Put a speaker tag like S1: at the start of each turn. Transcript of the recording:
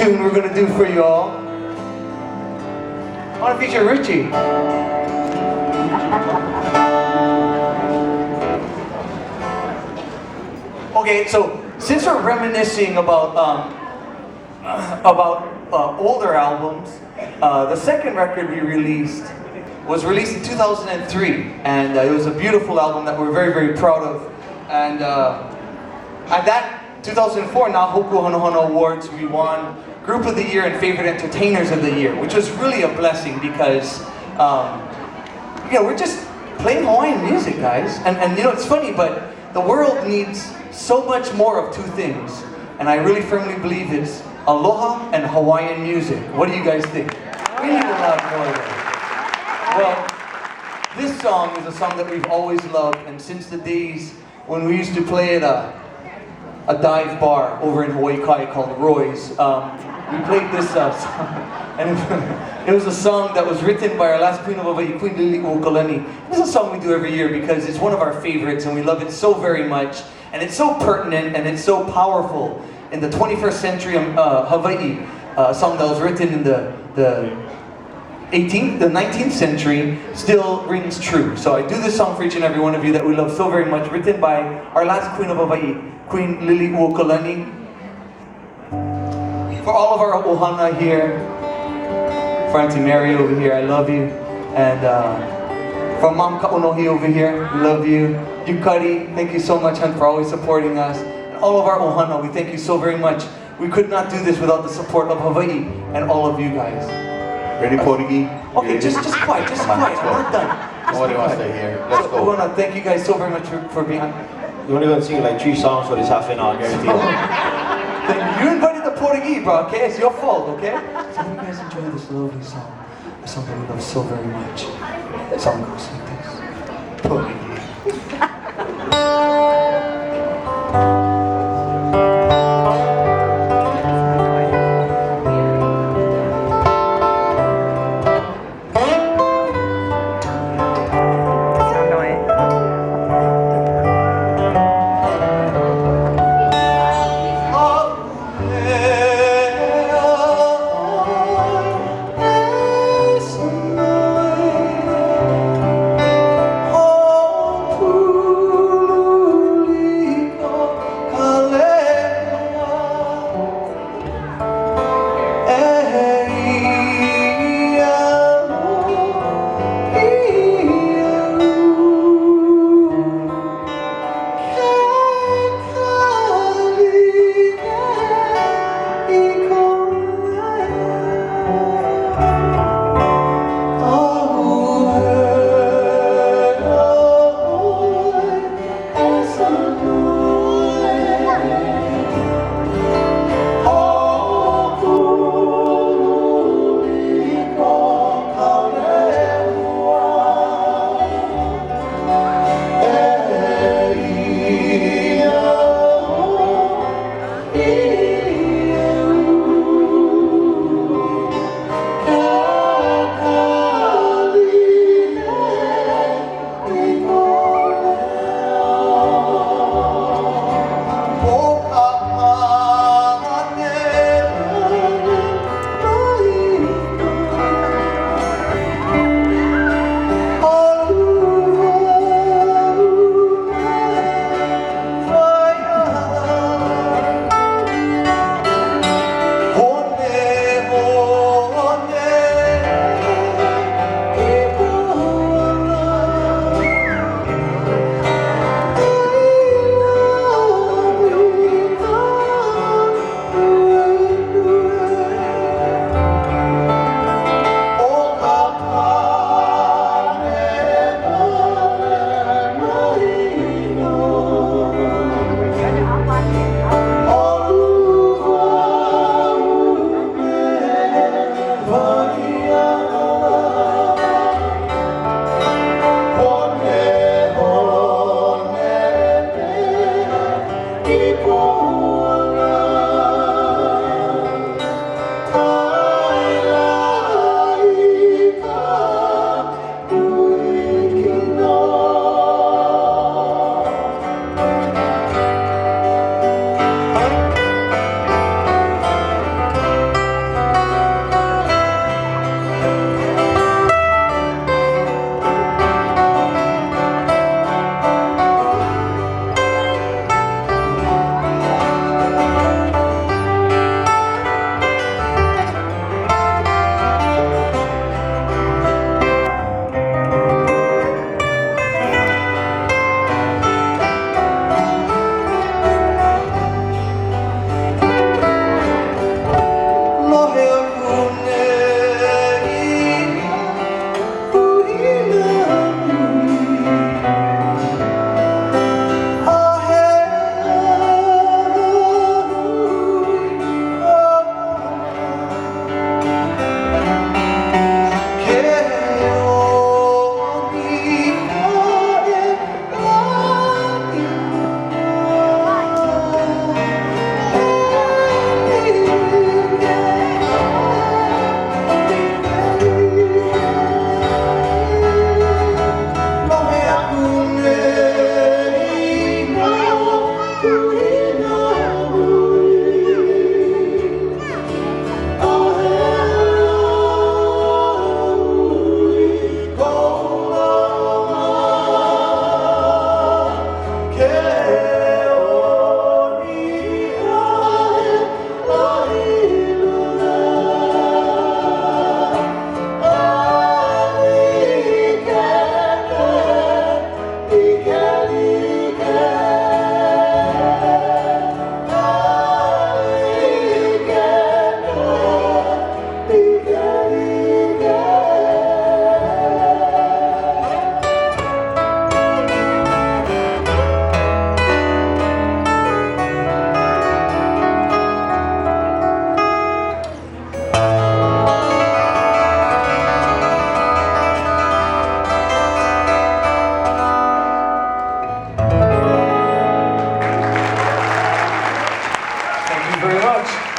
S1: tune we're gonna do for you all. I want to feature Richie. Okay, so since we're reminiscing about older albums, the second record we released was released in 2003, and it was a beautiful album that we're very, very proud of. And at that 2004 Nahoku Hanohano Awards, we won Group of the Year and Favorite Entertainers of the Year, which was really a blessing because, we're just playing Hawaiian music, guys. And it's funny, but the world needs so much more of two things. And I really firmly believe it's aloha and Hawaiian music. What do you guys think? We need a lot more of that. Well, this song is a song that we've always loved, and since the days when we used to play at a dive bar over in Hawaii Kai called Roy's, we played this song, and it was a song that was written by our last Queen of Hawaii, Queen Lili'uokalani. This is a song we do every year because it's one of our favorites and we love it so very much, and it's so pertinent and it's so powerful in the 21st century Hawaii, a song that was written in the 19th century still rings true. So I do this song for each and every one of you that we love so very much, written by our last Queen of Hawaii, Queen Lili'uokalani. For all of our ohana here, for Auntie Mary over here, I love you. And from Mom Kaunohi over here, we love you. Yukari, thank you so much, hon, for always supporting us. And all of our ohana, we thank you so very much. We could not do this without the support of Hawaii and all of you guys.
S2: Ready, Portuguese?
S1: Okay, just quiet, just quiet. I'm not done.
S2: Nobody wants to hear. Let's
S1: We
S2: go.
S1: want to thank you guys so very much for being on.
S2: You're only going to sing like 3 songs for this half an hour, guarantee you.
S1: You invited the Portuguese, bro, okay? It's your fault, okay? So you guys enjoy this lovely song. A song that we love so very much. The song goes like this. Portuguese. very much.